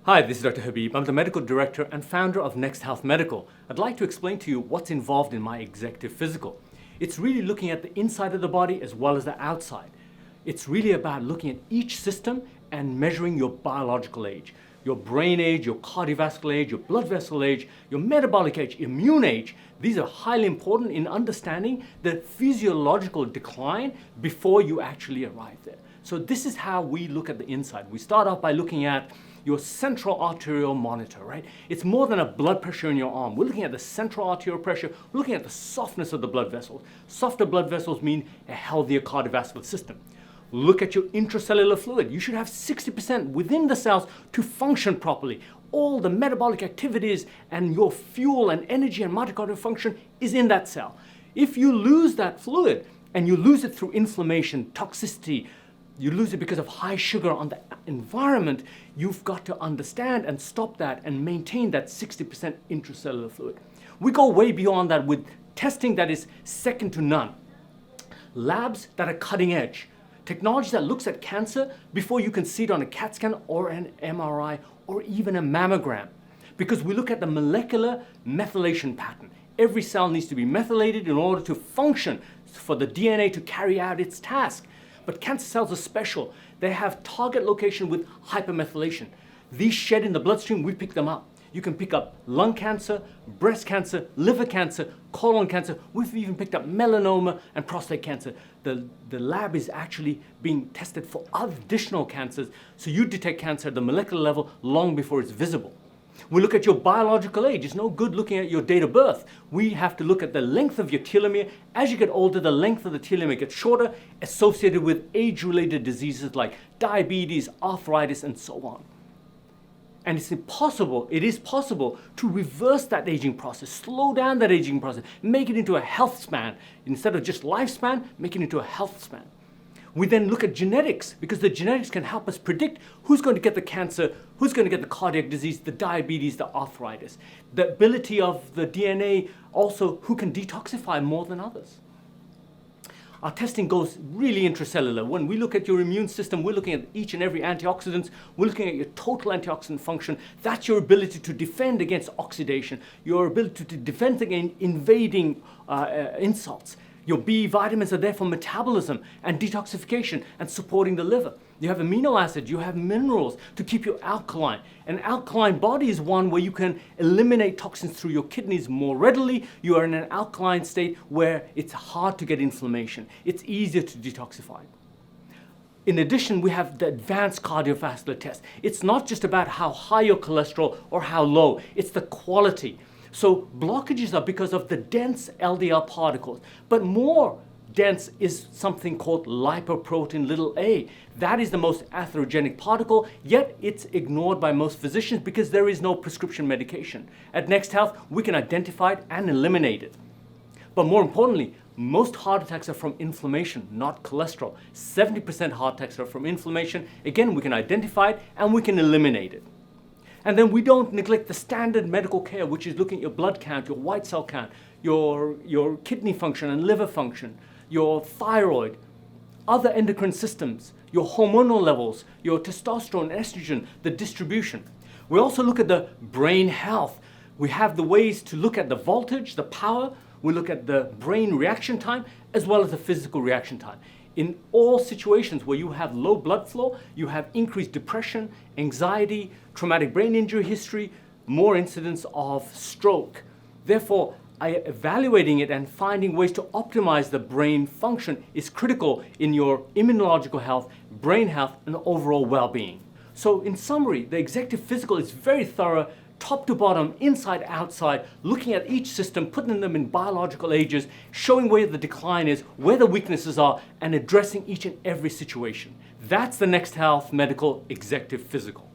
Hi, this is Dr. Habib. I'm the Medical Director and founder of Next Health Medical. I'd like to explain to you what's involved in my executive physical. It's really looking at the inside of the body as well as the outside. It's really about looking at each system and measuring your biological age, your brain age, your cardiovascular age, your blood vessel age, your metabolic age, immune age. These are highly important in understanding the physiological decline before you actually arrive there. So this is how we look at the inside. We start off by looking at your central arterial monitor, right? It's more than a blood pressure in your arm. We're looking at the central arterial pressure, we're looking at the softness of the blood vessels. Softer blood vessels mean a healthier cardiovascular system. Look at your intracellular fluid. You should have 60% within the cells to function properly. All the metabolic activities and your fuel and energy and mitochondrial function is in that cell. If you lose that fluid and you lose it through inflammation, toxicity, you lose it because of high sugar on the environment, you've got to understand and stop that and maintain that 60% intracellular fluid. We go way beyond that with testing that is second to none. Labs that are cutting edge. Technology that looks at cancer before you can see it on a CAT scan or an MRI or even a mammogram. Because we look at the molecular methylation pattern. Every cell needs to be methylated in order to function, for the DNA to carry out its task. But cancer cells are special. They have target location with hypermethylation. These shed in the bloodstream, we pick them up. You can pick up lung cancer, breast cancer, liver cancer, colon cancer. We've even picked up melanoma and prostate cancer. The lab is actually being tested for additional cancers, so you detect cancer at the molecular level long before it's visible. We look at your biological age. It's no good looking at your date of birth. We have to look at the length of your telomere. As you get older, the length of the telomere gets shorter, associated with age-related diseases like diabetes, arthritis, and so on. And it is possible to reverse that aging process, slow down that aging process, make it into a health span. Instead of just lifespan, make it into a health span. We then look at genetics, because the genetics can help us predict who's going to get the cancer, who's going to get the cardiac disease, the diabetes, the arthritis. The ability of the DNA also who can detoxify more than others. Our testing goes really intracellular. When we look at your immune system, we're looking at each and every antioxidant. We're looking at your total antioxidant function. That's your ability to defend against oxidation, your ability to defend against invading insults. Your B vitamins are there for metabolism and detoxification and supporting the liver. You have amino acids, you have minerals to keep you alkaline. An alkaline body is one where you can eliminate toxins through your kidneys more readily. You are in an alkaline state where it's hard to get inflammation. It's easier to detoxify. In addition, we have the advanced cardiovascular test. It's not just about how high your cholesterol or how low, it's the quality. So blockages are because of the dense LDL particles, but more dense is something called lipoprotein little a. That is the most atherogenic particle, yet it's ignored by most physicians because there is no prescription medication. At Next Health, we can identify it and eliminate it. But more importantly, most heart attacks are from inflammation, not cholesterol. 70% heart attacks are from inflammation. Again, we can identify it and we can eliminate it. And then we don't neglect the standard medical care, which is looking at your blood count, your white cell count, your kidney function and liver function, your thyroid, other endocrine systems, your hormonal levels, your testosterone, estrogen, the distribution. We also look at the brain health. We have the ways to look at the voltage, the power. We look at the brain reaction time as well as the physical reaction time. In all situations where you have low blood flow, you have increased depression, anxiety, traumatic brain injury history, more incidents of stroke. Therefore, evaluating it and finding ways to optimize the brain function is critical in your immunological health, brain health, and overall well-being. So in summary, the executive physical is very thorough, top to bottom, inside, outside, looking at each system, putting them in biological ages, showing where the decline is, where the weaknesses are, and addressing each and every situation. That's the Next Health Medical Executive Physical.